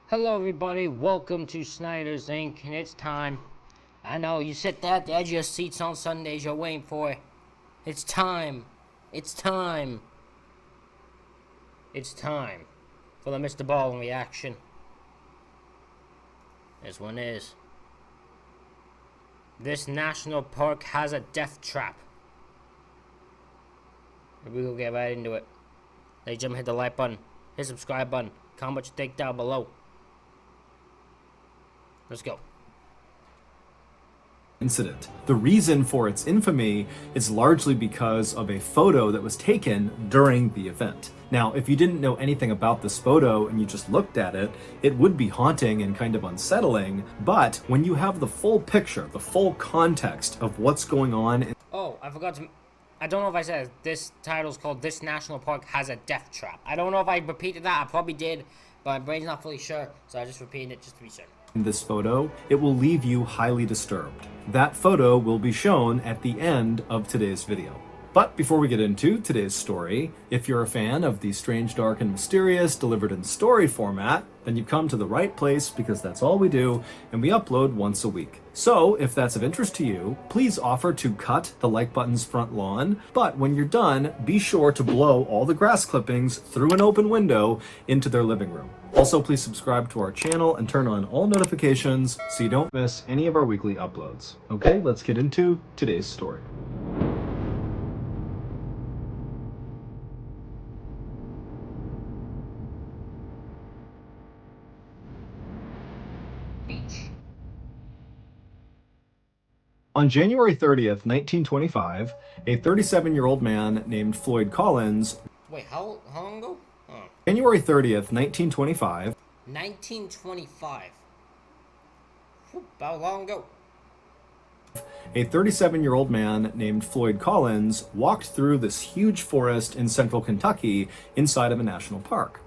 Hello everybody, welcome to Snyder's Inc. and it's time. I know, you sit there at the edge of your seats on Sundays, you're waiting for it. It's time. It's time. It's time for the MrBallen reaction. This one is. This national park has a death trap. We will get right into it. Ladies and gentlemen, hit the like button, hit the subscribe button, comment what you think down below. Let's go. Incident. The reason for its infamy is largely because of a photo that was taken during the event. Now, if you didn't know anything about this photo and you just looked at it, it would be haunting and kind of unsettling, but when you have the full picture, the full context of what's going on... Oh, I forgot to... I don't know if I said this title's called This National Park Has a Death Trap. I don't know if I repeated that, I probably did, but my brain's not fully sure, so I just repeated it just to be sure. In this photo, it will leave you highly disturbed. That photo will be shown at the end of today's video. But before we get into today's story, if you're a fan of the strange, dark, and mysterious delivered in story format, then you've come to the right place because that's all we do, and we upload once a week. So, if that's of interest to you, please offer to cut the like button's front lawn, but when you're done, be sure to blow all the grass clippings through an open window into their living room. Also, please subscribe to our channel and turn on all notifications so you don't miss any of our weekly uploads. Okay, let's get into today's story. On January 30th, 1925, a 37-year-old man named Floyd Collins... Wait, how long ago? Oh. January 30th, 1925... 1925? About long ago. A 37-year-old man named Floyd Collins walked through this huge forest in central Kentucky inside of a national park.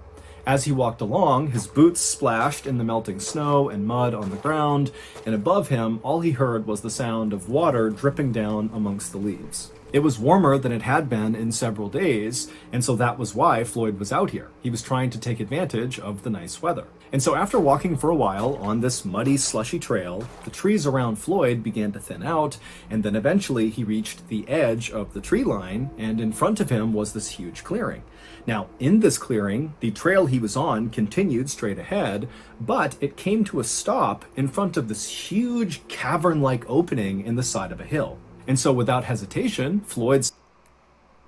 As he walked along, his boots splashed in the melting snow and mud on the ground, and above him, all he heard was the sound of water dripping down amongst the leaves. It was warmer than it had been in several days, and so that was why Floyd was out here. He was trying to take advantage of the nice weather. And so after walking for a while on this muddy, slushy trail, the trees around Floyd began to thin out, and then eventually he reached the edge of the tree line, and in front of him was this huge clearing. Now, in this clearing, the trail he was on continued straight ahead, but it came to a stop in front of this huge cavern-like opening in the side of a hill. And so without hesitation, Floyd...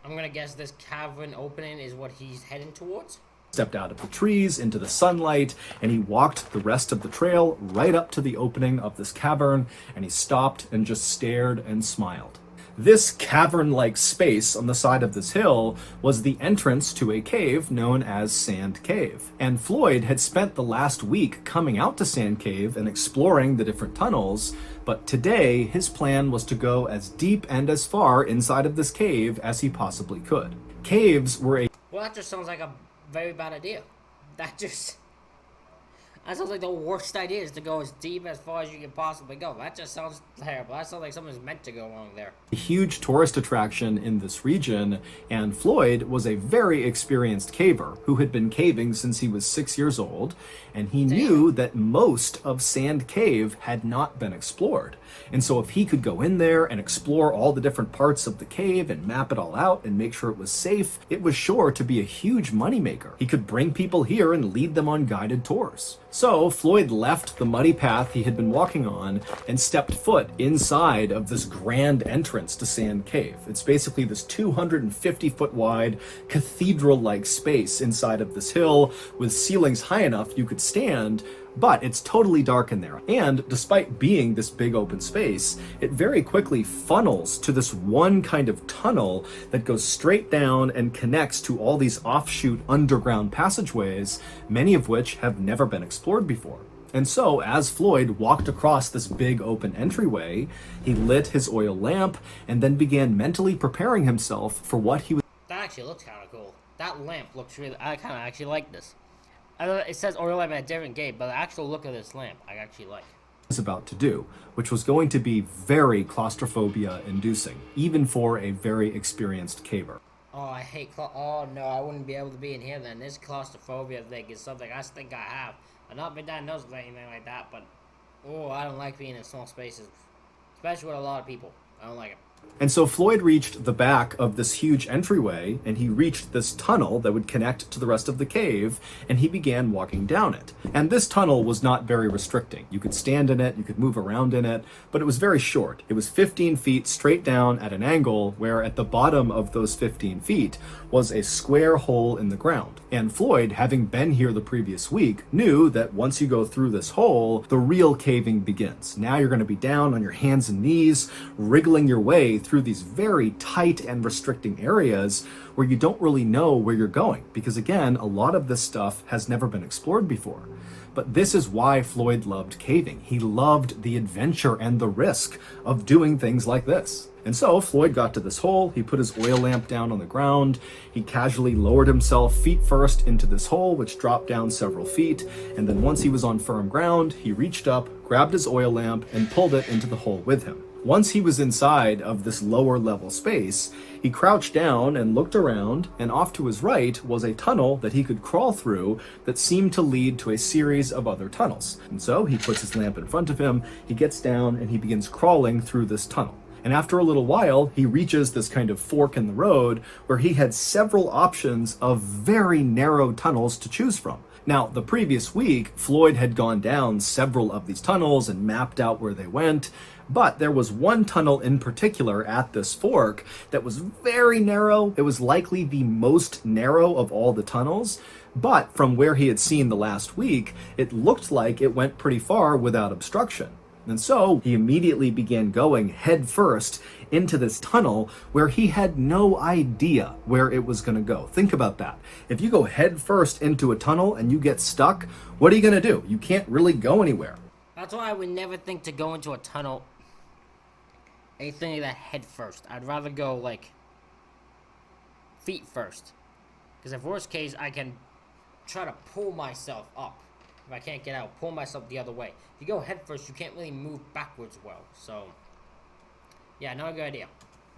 I'm gonna guess this cavern opening is what he's heading towards? Stepped out of the trees into the sunlight, and he walked the rest of the trail right up to the opening of this cavern, and he stopped and just stared and smiled. This cavern-like space on the side of this hill was the entrance to a cave known as Sand Cave. And Floyd had spent the last week coming out to Sand Cave and exploring the different tunnels, but today his plan was to go as deep and as far inside of this cave as he possibly could. Caves were a... Well, that just sounds like a very bad idea. That sounds like the worst idea, is to go as deep as far as you can possibly go. That just sounds terrible. That sounds like something's meant to go wrong there. A huge tourist attraction in this region, and Floyd was a very experienced caver who had been caving since he was 6 years old, and he knew that most of Sand Cave had not been explored. And so if he could go in there and explore all the different parts of the cave and map it all out and make sure it was safe, it was sure to be a huge moneymaker. He could bring people here and lead them on guided tours. So Floyd left the muddy path he had been walking on and stepped foot inside of this grand entrance to Sand Cave. It's basically this 250-foot wide cathedral-like space inside of this hill with ceilings high enough you could stand, but it's totally dark in there. And despite being this big open space, it very quickly funnels to this one kind of tunnel that goes straight down and connects to all these offshoot underground passageways, many of which have never been explored before. And so, as Floyd walked across this big open entryway, he lit his oil lamp and then began mentally preparing himself for what he was... That actually looks kind of cool. That lamp looks really... I kind of actually like this. It says oil lamp at a different gate, but the actual look of this lamp, I actually like. Was about to do, which was going to be very claustrophobia inducing, even for a very experienced caver. Oh, I hate oh no, I wouldn't be able to be in here then. This claustrophobia thing is something I think I have. I've not been diagnosed with anything like that, but oh, I don't like being in small spaces, especially with a lot of people. I don't like it. And so Floyd reached the back of this huge entryway, and he reached this tunnel that would connect to the rest of the cave, and he began walking down it. And this tunnel was not very restricting. You could stand in it, you could move around in it, but it was very short. It was 15 feet straight down at an angle, where at the bottom of those 15 feet was a square hole in the ground. And Floyd, having been here the previous week, knew that once you go through this hole, the real caving begins. Now you're going to be down on your hands and knees, wriggling your way through these very tight and restricting areas where you don't really know where you're going. Because again, a lot of this stuff has never been explored before. But this is why Floyd loved caving. He loved the adventure and the risk of doing things like this. And so Floyd got to this hole, he put his oil lamp down on the ground, he casually lowered himself feet first into this hole, which dropped down several feet, and then once he was on firm ground, he reached up, grabbed his oil lamp, and pulled it into the hole with him. Once he was inside of this lower level space, he crouched down and looked around, and off to his right was a tunnel that he could crawl through that seemed to lead to a series of other tunnels. And so he puts his lamp in front of him, he gets down, and he begins crawling through this tunnel. And after a little while, he reaches this kind of fork in the road where he had several options of very narrow tunnels to choose from. Now, the previous week, Floyd had gone down several of these tunnels and mapped out where they went, but there was one tunnel in particular at this fork that was very narrow. It was likely the most narrow of all the tunnels, but from where he had seen the last week, it looked like it went pretty far without obstruction. And so he immediately began going head first into this tunnel where he had no idea where it was going to go. Think about that. If you go head first into a tunnel and you get stuck, what are you going to do? You can't really go anywhere. That's why I would never think to go into a tunnel, anything like that head first. I'd rather go, like, feet first. Because if worst case, I can try to pull myself up. If I can't get out, pull myself the other way. If you go head first, you can't really move backwards well. So, yeah, not a good idea.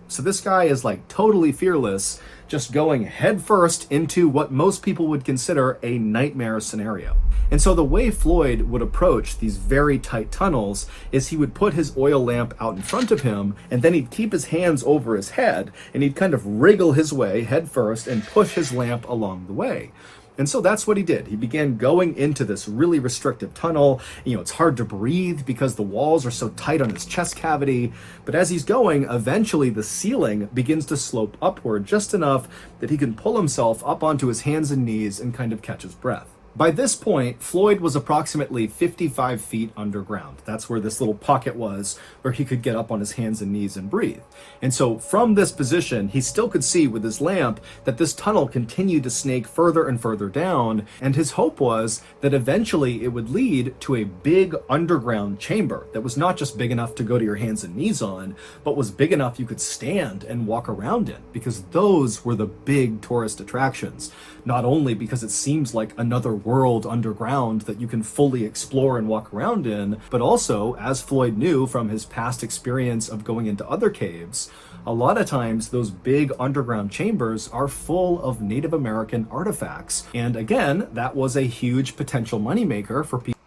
So this guy is like totally fearless, just going head first into what most people would consider a nightmare scenario. And so the way Floyd would approach these very tight tunnels is he would put his oil lamp out in front of him, and then he'd keep his hands over his head, and he'd kind of wriggle his way head first and push his lamp along the way. And so that's what he did. He began going into this really restrictive tunnel. It's hard to breathe because the walls are so tight on his chest cavity. But as he's going, eventually the ceiling begins to slope upward just enough that he can pull himself up onto his hands and knees and kind of catch his breath. By this point, Floyd was approximately 55 feet underground. That's where this little pocket was, where he could get up on his hands and knees and breathe. And so from this position, he still could see with his lamp that this tunnel continued to snake further and further down, and his hope was that eventually it would lead to a big underground chamber that was not just big enough to go to your hands and knees on, but was big enough you could stand and walk around in, because those were the big tourist attractions. Not only because it seems like another world underground that you can fully explore and walk around in, but also, as Floyd knew from his past experience of going into other caves, a lot of times those big underground chambers are full of Native American artifacts. And again, that was a huge potential moneymaker for people.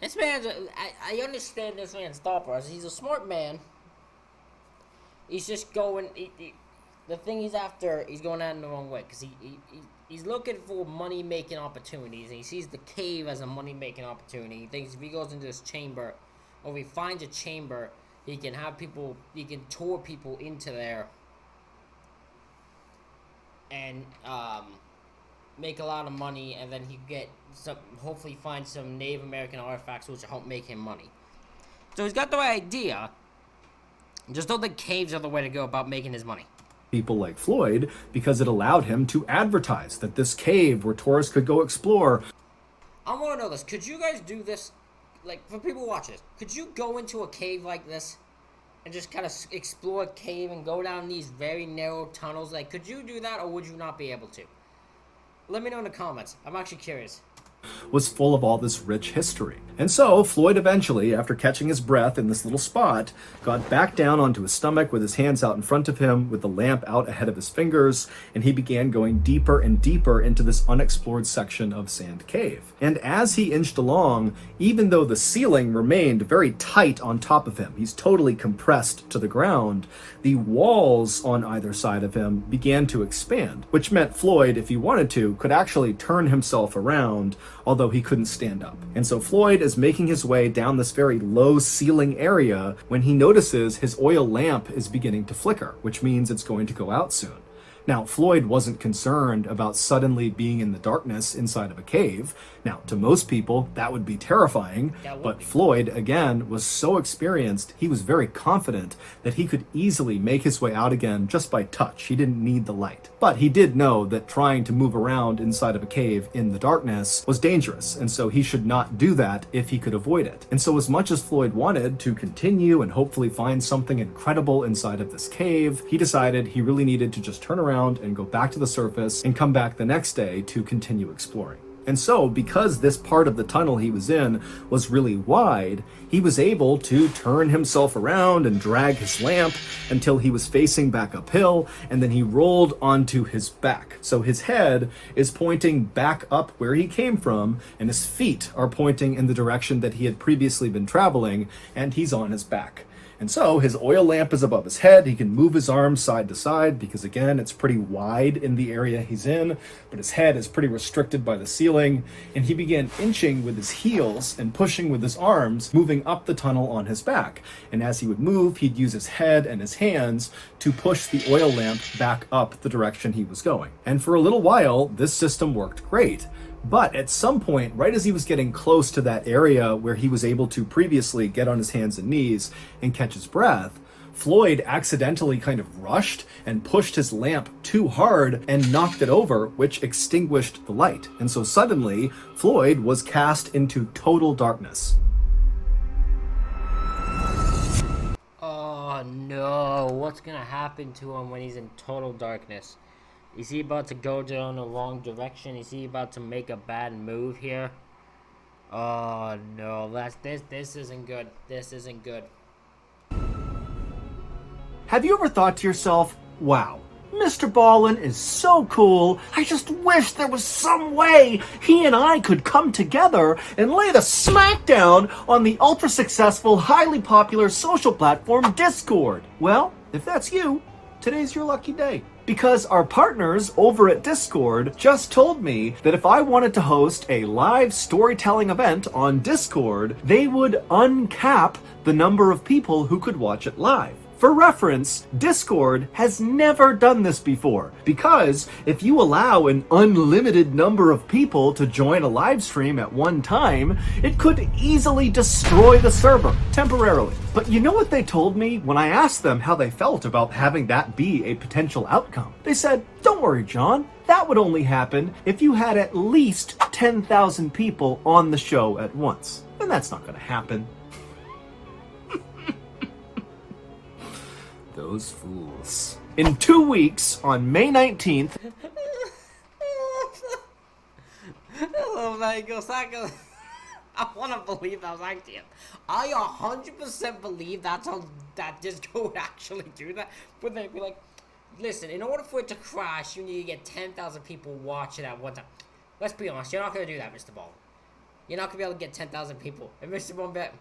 This man's, I understand this man's thought process. He's a smart man. He's just going, the thing he's after, he's going out in the wrong way, because he's looking for money-making opportunities, and he sees the cave as a money-making opportunity. He thinks if he goes into this chamber, or if he finds a chamber, he can tour people into there, and make a lot of money, and then he hopefully find some Native American artifacts which will help make him money. So he's got the right idea, just don't think caves are the way to go about making his money. People like Floyd, because it allowed him to advertise that this cave where tourists could go explore. I want to know this. Could you guys do this? Like, for people watching this, could you go into a cave like this and just kind of explore a cave and go down these very narrow tunnels? Like, could you do that, or would you not be able to? Let me know in the comments. I'm actually curious. Was full of all this rich history. And so Floyd eventually, after catching his breath in this little spot, got back down onto his stomach with his hands out in front of him, with the lamp out ahead of his fingers, and he began going deeper and deeper into this unexplored section of Sand Cave. And as he inched along, even though the ceiling remained very tight on top of him, he's totally compressed to the ground, the walls on either side of him began to expand, which meant Floyd, if he wanted to, could actually turn himself around, although he couldn't stand up. And so Floyd is making his way down this very low ceiling area when he notices his oil lamp is beginning to flicker, which means it's going to go out soon. Now, Floyd wasn't concerned about suddenly being in the darkness inside of a cave. Now, to most people, that would be terrifying, but Floyd, again, was so experienced, he was very confident that he could easily make his way out again just by touch. He didn't need the light. But he did know that trying to move around inside of a cave in the darkness was dangerous, and so he should not do that if he could avoid it. And so as much as Floyd wanted to continue and hopefully find something incredible inside of this cave, he decided he really needed to just turn around and go back to the surface and come back the next day to continue exploring. And so, because this part of the tunnel he was in was really wide, he was able to turn himself around and drag his lamp until he was facing back uphill, and then he rolled onto his back. So his head is pointing back up where he came from, and his feet are pointing in the direction that he had previously been traveling, and he's on his back. And so his oil lamp is above his head. He can move his arms side to side because, again, it's pretty wide in the area he's in, but his head is pretty restricted by the ceiling. And he began inching with his heels and pushing with his arms, moving up the tunnel on his back. And as he would move, he'd use his head and his hands to push the oil lamp back up the direction he was going. And for a little while, this system worked great. But at some point, right as he was getting close to that area where he was able to previously get on his hands and knees and catch his breath, Floyd accidentally kind of rushed and pushed his lamp too hard and knocked it over, which extinguished the light. And so suddenly, Floyd was cast into total darkness. Oh no, what's gonna happen to him when he's in total darkness? Is he about to go down the wrong direction? Is he about to make a bad move here? Oh no, this isn't good. This isn't good. Have you ever thought to yourself, wow, MrBallen is so cool, I just wish there was some way he and I could come together and lay the smackdown on the ultra-successful, highly popular social platform Discord? Well, if that's you, today's your lucky day. Because our partners over at Discord just told me that if I wanted to host a live storytelling event on Discord, they would uncap the number of people who could watch it live. For reference, Discord has never done this before, because if you allow an unlimited number of people to join a live stream at one time, it could easily destroy the server temporarily. But you know what they told me when I asked them how they felt about having that be a potential outcome? They said, "Don't worry, John. That would only happen if you had at least 10,000 people on the show at once. And that's not going to happen." Those fools. In 2 weeks, on May 19th... Hello, Saka. I want to believe that was actually him. I 100% believe that's how that Disco would actually do that. But they'd be like, listen, in order for it to crash, you need to get 10,000 people watching at one time. Let's be honest, you're not going to do that, MrBallen. You're not going to be able to get 10,000 people. And MrBallen bet,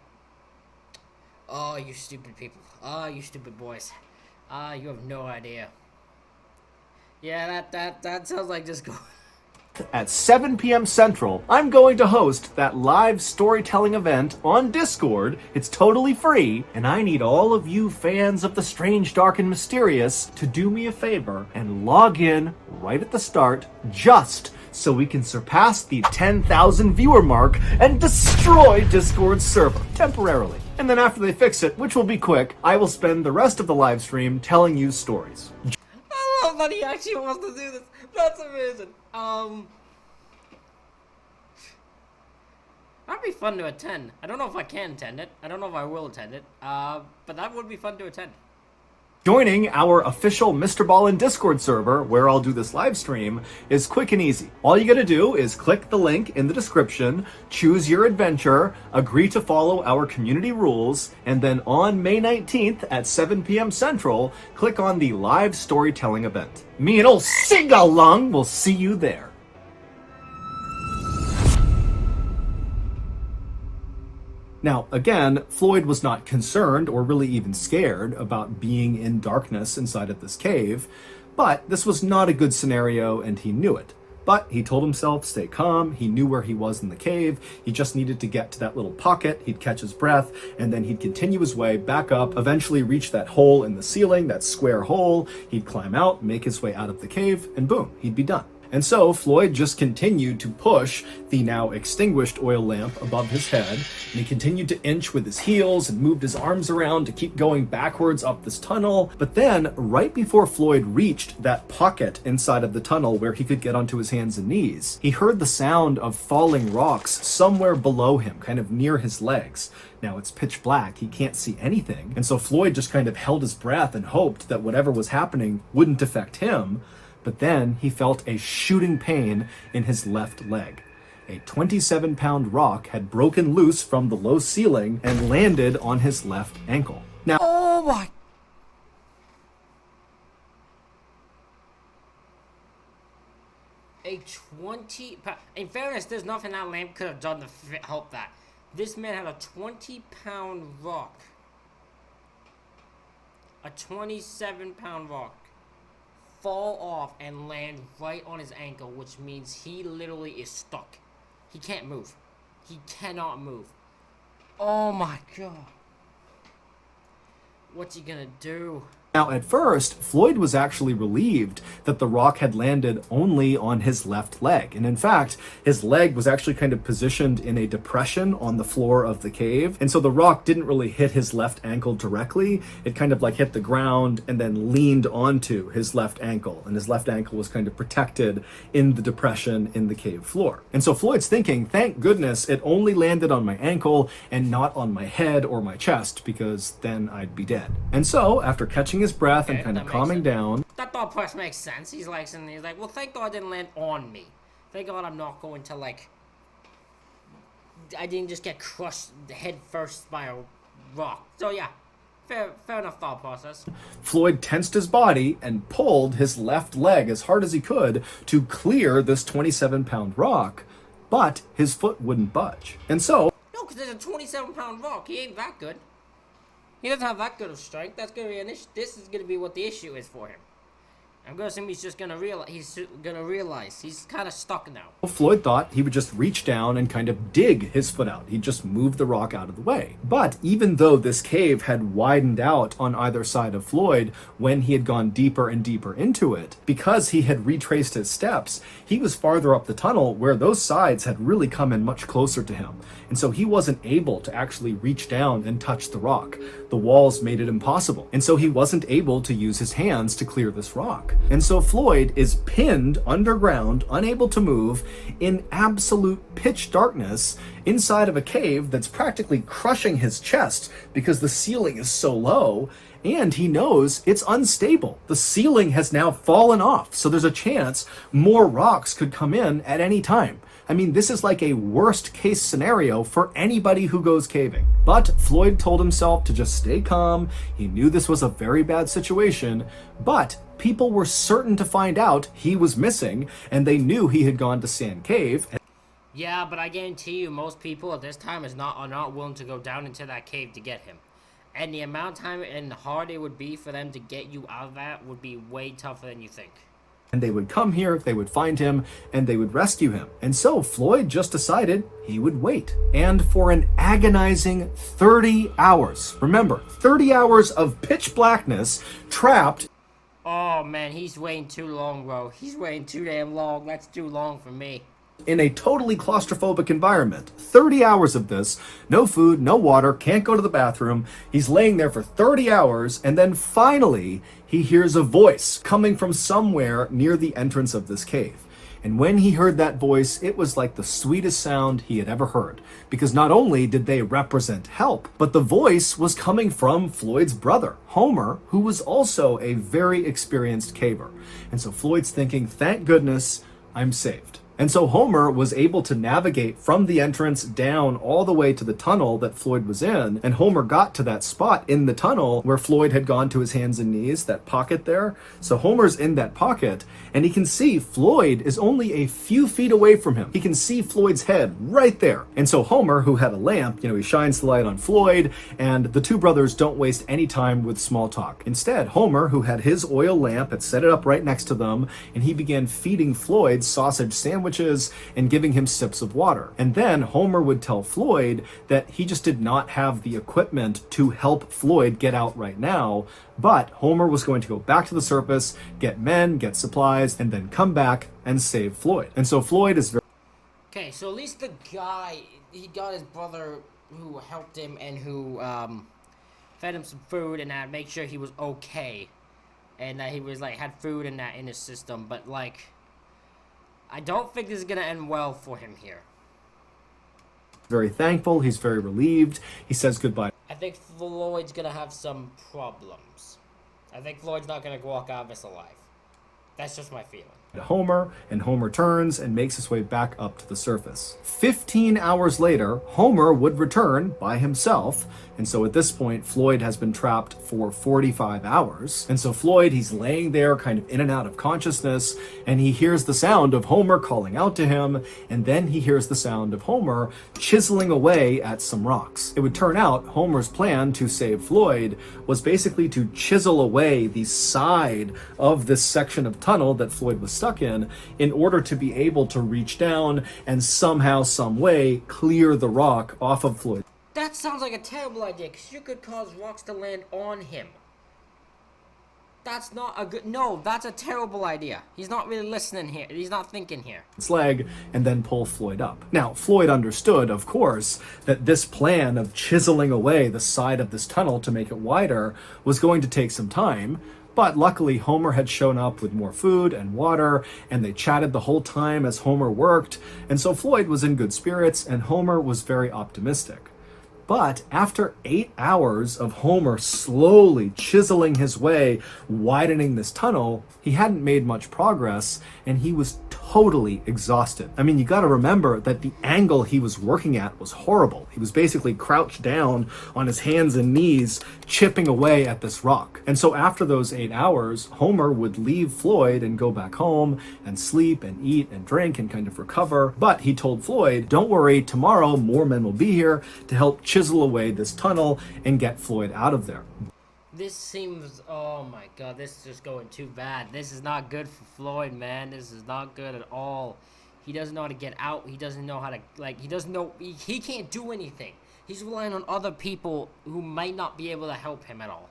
oh, you stupid people. Oh, you stupid boys. You have no idea. Yeah, that sounds like Disco. At 7 p.m. Central, I'm going to host that live storytelling event on Discord. It's totally free, and I need all of you fans of the strange, dark, and mysterious to do me a favor and log in right at the start, just so we can surpass the 10,000 viewer mark and destroy Discord's server temporarily. And then after they fix it, which will be quick, I will spend the rest of the live stream telling you stories. I love that he actually wants to do this. That's amazing. That'd be fun to attend. I don't know if I can attend it. I don't know if I will attend it. But that would be fun to attend. Joining our official MrBallen Discord server, where I'll do this live stream, is quick and easy. All you gotta do is click the link in the description, choose your adventure, agree to follow our community rules, and then on May 19th at 7 p.m. Central, click on the live storytelling event. Me and old Singalung will see you there. Now, again, Floyd was not concerned or really even scared about being in darkness inside of this cave, but this was not a good scenario and he knew it. But he told himself, stay calm, he knew where he was in the cave, he just needed to get to that little pocket, he'd catch his breath, and then he'd continue his way back up, eventually reach that hole in the ceiling, that square hole, he'd climb out, make his way out of the cave, and boom, he'd be done. And so Floyd just continued to push the now extinguished oil lamp above his head, and he continued to inch with his heels and moved his arms around to keep going backwards up this tunnel. But then, right before Floyd reached that pocket inside of the tunnel where he could get onto his hands and knees, he heard the sound of falling rocks somewhere below him, kind of near his legs. Now it's pitch black, he can't see anything, and so Floyd just kind of held his breath and hoped that whatever was happening wouldn't affect him. But then he felt a shooting pain in his left leg. A 27-pound rock had broken loose from the low ceiling and landed on his left ankle. Now, Oh my! A 20 pound. In fairness, there's nothing that lamp could have done to help that. This man had a 20-pound rock. A 27-pound rock fall off and land right on his ankle, which means he literally is stuck. He can't move. He cannot move. Oh my god. What's he gonna do? Now, at first, Floyd was actually relieved that the rock had landed only on his left leg. And in fact, his leg was actually kind of positioned in a depression on the floor of the cave. And so the rock didn't really hit his left ankle directly. It kind of like hit the ground and then leaned onto his left ankle. And his left ankle was kind of protected in the depression in the cave floor. And so Floyd's thinking, thank goodness it only landed on my ankle and not on my head or my chest, because then I'd be dead. And so, after catching his breath and kind of calming down. That thought process makes sense. He's like, well, thank God it didn't land on me. Thank God I'm not going to, like, I didn't just get crushed head first by a rock. So yeah, fair enough thought process. Floyd tensed his body and pulled his left leg as hard as he could to clear this 27-pound rock, but his foot wouldn't budge. And so, no, because there's a 27-pound rock. He ain't that good. He doesn't have that good of strength. That's gonna be an issue. This is gonna be what the issue is for him. I'm gonna assume he's just gonna realize he's kind of stuck now. Floyd thought he would just reach down and kind of dig his foot out. He'd just move the rock out of the way. But even though this cave had widened out on either side of Floyd when he had gone deeper and deeper into it, because he had retraced his steps, he was farther up the tunnel where those sides had really come in much closer to him. And so he wasn't able to actually reach down and touch the rock. The walls made it impossible. And so he wasn't able to use his hands to clear this rock. And so Floyd is pinned underground, unable to move, in absolute pitch darkness inside of a cave that's practically crushing his chest because the ceiling is so low, and he knows it's unstable. The ceiling has now fallen off, so there's a chance more rocks could come in at any time. I mean, this is like a worst case scenario for anybody who goes caving. But Floyd told himself to just stay calm. He knew this was a very bad situation, but people were certain to find out he was missing, and they knew he had gone to Sand Cave. Yeah, but I guarantee you most people at this time are not willing to go down into that cave to get him. And the amount of time and hard it would be for them to get you out of that would be way tougher than you think. And they would come here, they would find him, and they would rescue him. And so Floyd just decided he would wait. And for an agonizing 30 hours, remember, 30 hours of pitch blackness, trapped. Oh man, he's waiting too long, bro. He's waiting too damn long. That's too long for me. In a totally claustrophobic environment. 30 hours of this, no food, no water, can't go to the bathroom. He's laying there for 30 hours, and then finally, he hears a voice coming from somewhere near the entrance of this cave. And when he heard that voice, it was like the sweetest sound he had ever heard, because not only did they represent help, but the voice was coming from Floyd's brother, Homer, who was also a very experienced caver. And so Floyd's thinking, thank goodness I'm saved. And so Homer was able to navigate from the entrance down all the way to the tunnel that Floyd was in. And Homer got to that spot in the tunnel where Floyd had gone to his hands and knees, that pocket there. So Homer's in that pocket, and he can see Floyd is only a few feet away from him. He can see Floyd's head right there. And so Homer, who had a lamp, he shines the light on Floyd, and the two brothers don't waste any time with small talk. Instead, Homer, who had his oil lamp, had set it up right next to them, and he began feeding Floyd sausage sandwiches and giving him sips of water. And then Homer would tell Floyd that he just did not have the equipment to help Floyd get out right now, but Homer was going to go back to the surface, get men, get supplies, and then come back and save Floyd. And so Floyd is very... Okay, so at least the guy, he got his brother who helped him and who fed him some food and made sure he was okay. And that he was had food and that in his system, but I don't think this is gonna end well for him here. very thankful. He's very relieved. He says goodbye. I think Floyd's gonna have some problems. I think Floyd's not gonna walk out of this alive. That's just my feeling. Homer, and Homer turns and makes his way back up to the surface. 15 hours later, Homer would return by himself, and so at this point, Floyd has been trapped for 45 hours. And so Floyd, he's laying there kind of in and out of consciousness, and he hears the sound of Homer calling out to him, and then he hears the sound of Homer chiseling away at some rocks. It would turn out Homer's plan to save Floyd was basically to chisel away the side of this section of tunnel that Floyd was stuck in order to be able to reach down and somehow, some way, clear the rock off of Floyd. That sounds like a terrible idea, because you could cause rocks to land on him. That's not a good... No, that's a terrible idea. He's not really listening here. He's not thinking here. Its leg, and then pull Floyd up. Now, Floyd understood, of course, that this plan of chiseling away the side of this tunnel to make it wider was going to take some time. But luckily, Homer had shown up with more food and water, and they chatted the whole time as Homer worked, and so Floyd was in good spirits, and Homer was very optimistic. But after 8 hours of Homer slowly chiseling his way, widening this tunnel, he hadn't made much progress, and he was totally exhausted. I mean, you gotta remember that the angle he was working at was horrible. He was basically crouched down on his hands and knees, chipping away at this rock. And so after those 8 hours, Homer would leave Floyd and go back home and sleep and eat and drink and kind of recover. But he told Floyd, don't worry, tomorrow more men will be here to help chisel away this tunnel and get Floyd out of there. This seems... Oh my god, this is just going too bad. This is not good for Floyd, man. This is not good at all. He doesn't know how to get out. He doesn't know how to... he doesn't know... He can't do anything. He's relying on other people who might not be able to help him at all.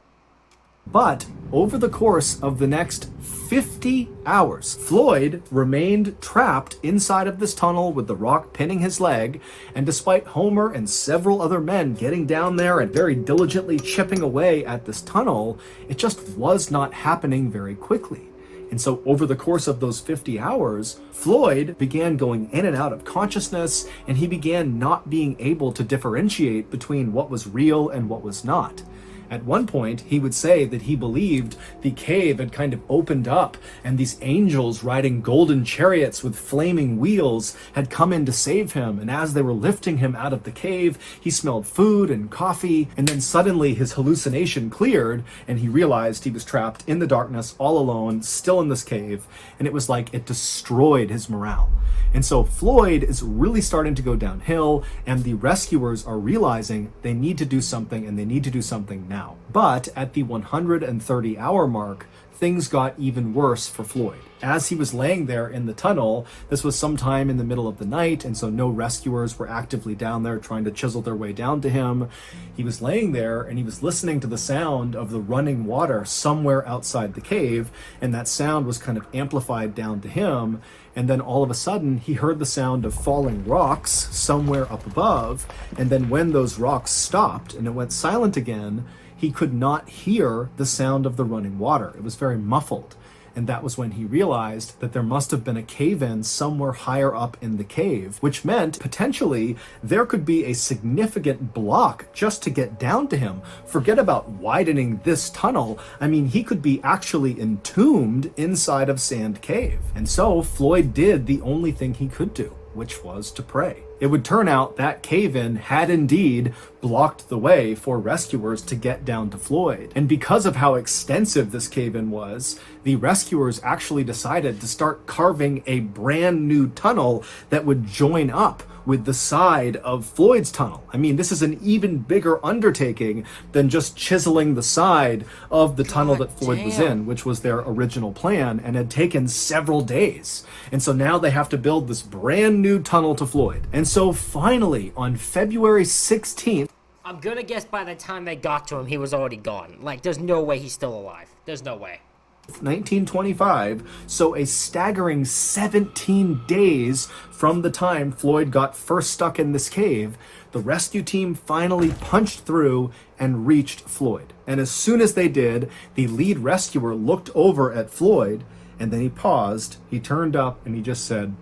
But over the course of the next 50 hours, Floyd remained trapped inside of this tunnel with the rock pinning his leg, and despite Homer and several other men getting down there and very diligently chipping away at this tunnel, it just was not happening very quickly. And so over the course of those 50 hours, Floyd began going in and out of consciousness, and he began not being able to differentiate between what was real and what was not. At one point, he would say that he believed the cave had kind of opened up and these angels riding golden chariots with flaming wheels had come in to save him. And as they were lifting him out of the cave, he smelled food and coffee. And then suddenly his hallucination cleared and he realized he was trapped in the darkness all alone, still in this cave. And it was like it destroyed his morale. And so Floyd is really starting to go downhill, and the rescuers are realizing they need to do something, and they need to do something now. But at the 130-hour mark, things got even worse for Floyd. As he was laying there in the tunnel, this was sometime in the middle of the night, and so no rescuers were actively down there trying to chisel their way down to him. He was laying there, and he was listening to the sound of the running water somewhere outside the cave, and that sound was kind of amplified down to him. And then all of a sudden, he heard the sound of falling rocks somewhere up above, and then when those rocks stopped and it went silent again, he could not hear the sound of the running water. It was very muffled. And that was when he realized that there must have been a cave-in somewhere higher up in the cave, which meant potentially there could be a significant block just to get down to him. Forget about widening this tunnel. I mean, he could be actually entombed inside of Sand Cave. And so Floyd did the only thing he could do, which was to pray. It would turn out that cave-in had indeed blocked the way for rescuers to get down to Floyd. And because of how extensive this cave-in was, the rescuers actually decided to start carving a brand new tunnel that would join up with the side of Floyd's tunnel. I mean, this is an even bigger undertaking than just chiseling the side of the tunnel that Floyd was in, which was their original plan and had taken several days. And so now they have to build this brand new tunnel to Floyd. And so finally, on February 16th, I'm gonna guess by the time they got to him, he was already gone. Like, there's no way he's still alive. There's no way. 1925, so a staggering 17 days from the time Floyd got first stuck in this cave, the rescue team finally punched through and reached Floyd. And as soon as they did, the lead rescuer looked over at Floyd, and then he paused, he turned up, and he just said,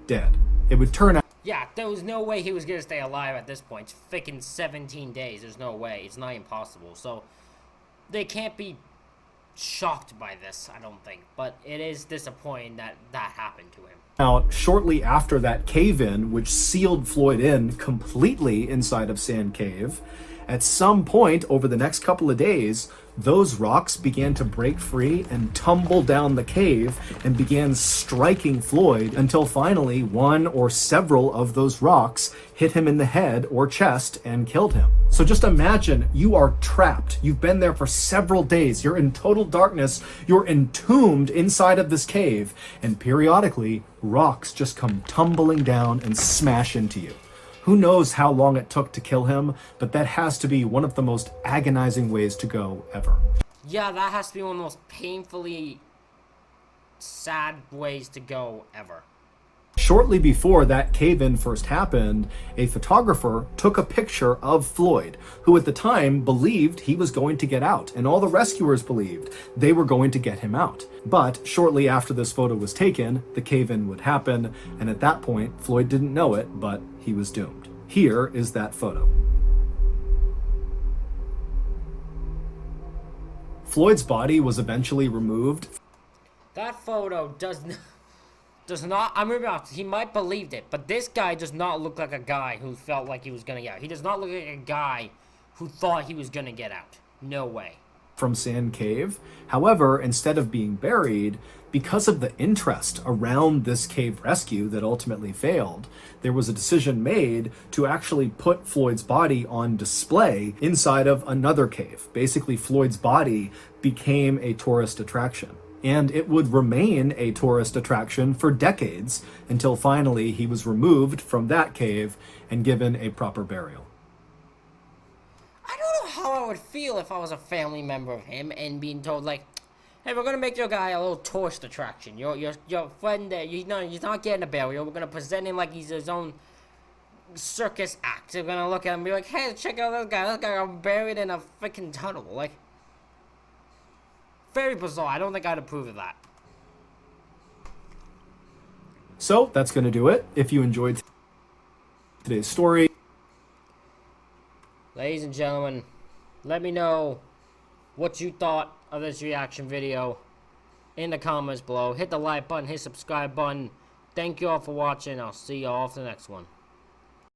dead. It would turn out... Yeah, there was no way he was gonna stay alive at this point. It's freaking 17 days. There's no way. It's not impossible. So, they can't be shocked by this, I don't think, but it is disappointing that that happened to him. Out shortly after that cave-in, which sealed Floyd in completely inside of Sand Cave, at some point over the next couple of days, those rocks began to break free and tumble down the cave and began striking Floyd until finally one or several of those rocks hit him in the head or chest and killed him. So just imagine you are trapped. You've been there for several days. You're in total darkness. You're entombed inside of this cave, and periodically rocks just come tumbling down and smash into you. Who knows how long it took to kill him, but that has to be one of the most agonizing ways to go ever. Yeah, that has to be one of the most painfully sad ways to go ever. Shortly before that cave-in first happened, a photographer took a picture of Floyd, who at the time believed he was going to get out, and all the rescuers believed they were going to get him out. But shortly after this photo was taken, the cave-in would happen, and at that point, Floyd didn't know it, but he was doomed. Here is that photo. Floyd's body was eventually removed. That photo does not, I remember, he might believed it, but this guy does not look like a guy who felt like he was gonna get out. He does not look like a guy who thought he was gonna get out. No way. From Sand Cave. However, instead of being buried, because of the interest around this cave rescue that ultimately failed, there was a decision made to actually put Floyd's body on display inside of another cave. Basically, Floyd's body became a tourist attraction. And it would remain a tourist attraction for decades until finally he was removed from that cave and given a proper burial. I don't know how I would feel if I was a family member of him and being told, like, hey, we're gonna make your guy a little tourist attraction. Your friend there, he's not getting a burial. We're gonna present him like he's his own circus act. We're gonna look at him and be like, hey, check out this guy. This guy got buried in a freaking tunnel. Like, very bizarre. I don't think I'd approve of that. So that's going to do it. If you enjoyed today's story, ladies and gentlemen, let me know what you thought of this reaction video in the comments below. Hit the like button, hit subscribe button. Thank you all for watching. I'll see you all for the next one.